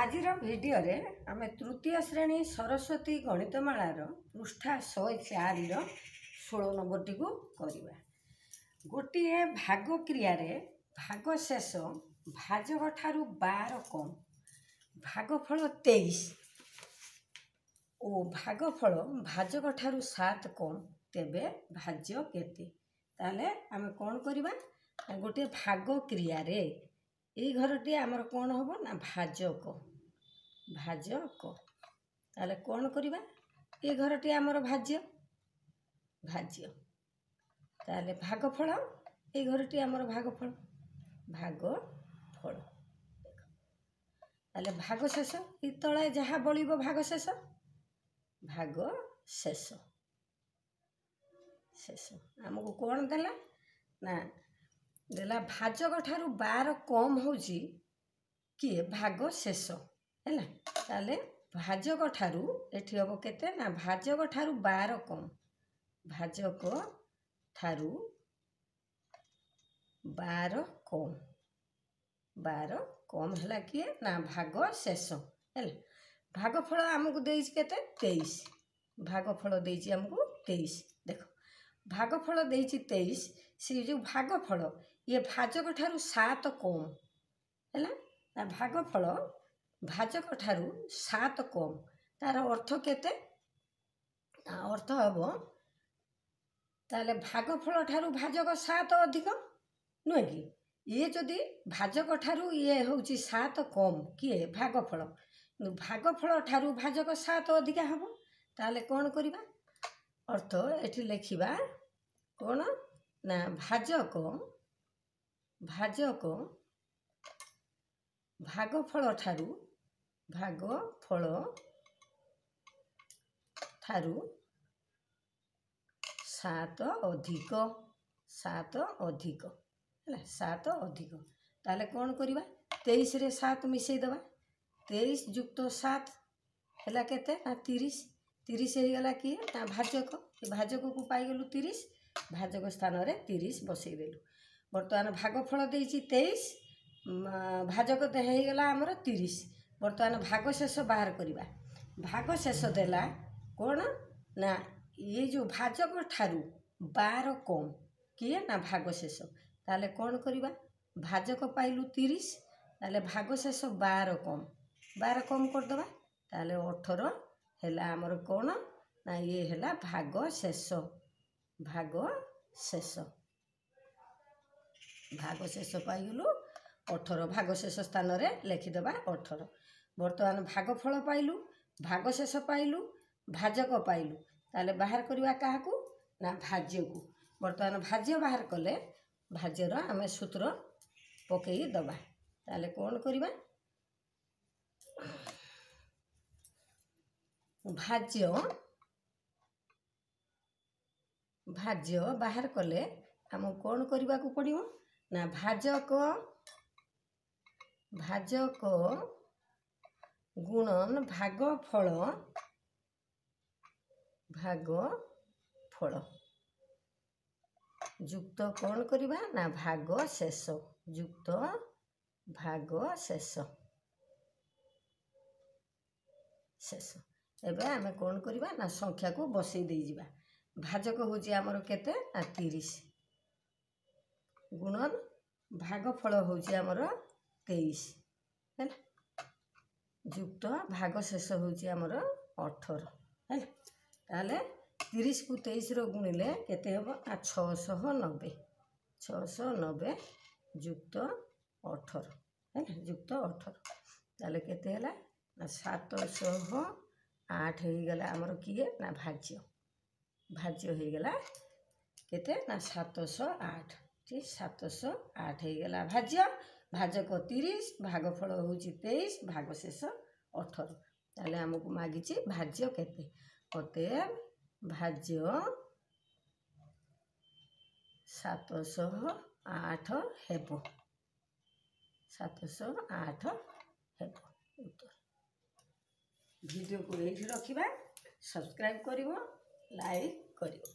आजिर video रे आमे तृतीय श्रेणी सरस्वती गणितमालार पृष्ठा 104 16 नंबर को करवा। गोटे भाग क्रिया रे भाग शेष भाजक ठारू 12 कम भागफल 23 और भागफल भाजक ठारू 7 कम तेबे भाज्य केते। ताले आमे कौन करवा गोटे भाग क्रिया रे ये घरटी आमर कौन हम ना भाजक भाजक ताले कौन करवा ये घरटी आमर भाज्य भाज्य ताले भागफल ये घरटी आमर भागफल भागफल ताले भाग शेष ये तले जहाँ बलिब भाग शेष शेष आमको कौन देला ना देला भाजक ठारू 12 कम होची किए भाग शेष है ताले भाजक ठारू एठी हम केते ना भाजक ठारू 12 कम भाजक ठारू 12 कम है किए ना भाग शेष है भागफल आमको देइछ केते 23 भागफल देइछ हमको 23 देखो भागफल देइछ 23 से जो भागफल ये भाजक ठारू 7 कम है ना भागफल भाजक ठारू 7 कम तार अर्थ केते अर्थ हम ताले भागफल ठारू भाजक 7 अधिक नुहे कि ये जदि भाजक ठारू ये होची 7 कम किए भागफल भागफल ठारू भाजक 7 अधिक हम ताले कौन करिबा अर्थ एठी लिखिबा कौन ना भाजक भागफल ठारू 7 अधिक 7 अधिक है 7 अधिक ताले कौन करिबा 23 रे 7 मिसई दबा 23 युक्त 7 है केते ना 30 30 हो गला कि ना भाजक को पाई गलु 30 भाजक स्थान रे 30 बसई देलु बर्तमान भागफल देइछि 23 भाजक हो गला हमर 30 बर्तमान भाग शेष बाहर करिबा भाग शेष देला कौन ना ये जो भाजक ठारू 12 कम किए ना भाग शेष ताले कौन करिबा भाजक पाइलु 30 ताले भाग शेष 12 कम कर दबा ताले 18 हैला हमर कौन ना ये हैला भाग शेष पाइलु 18 भाग शेष स्थान रे लिखिदबा 18 बर्तमान भागफल पाइलु भाग शेष पाइलु भाजक पाइलु ताले बाहर करवा क्या ना भाज्य को बर्तमान भाज्य बाहर कले भाज्यर आम सूत्र पकई दबा ताले कौन करवा भाज्य बाहर कले आम कौन करने को पड़ो ना भाजक गुणन भागफल युक्त कौन करवा ना भाग शेष युक्त भाग शेष एबे आमे कौन करवा ना संख्या को बसई दे जिबा भाजक होची हमर केते ना 30 गुणन भागफल होची हमर 23 है युक्त भाग शेष होची हमर 18 है ताले 30 को 23 रो गुणिले केते हम 690 युक्त 18 है युक्त 18 ताले केते हला 708 हो गला हमर किए ना भाज्य हो गला केते ना 708 ठीक 708 हो गला भाज्य भाजक 30 भागफल होची 23 भाग शेष 18 ताले हमको मागिची भाज्य केते अतएव भाज्य 708 हेबो 708 हेबो उत्तर वीडियो को ये रखा सब्सक्राइब करिवो लाइक करिवो।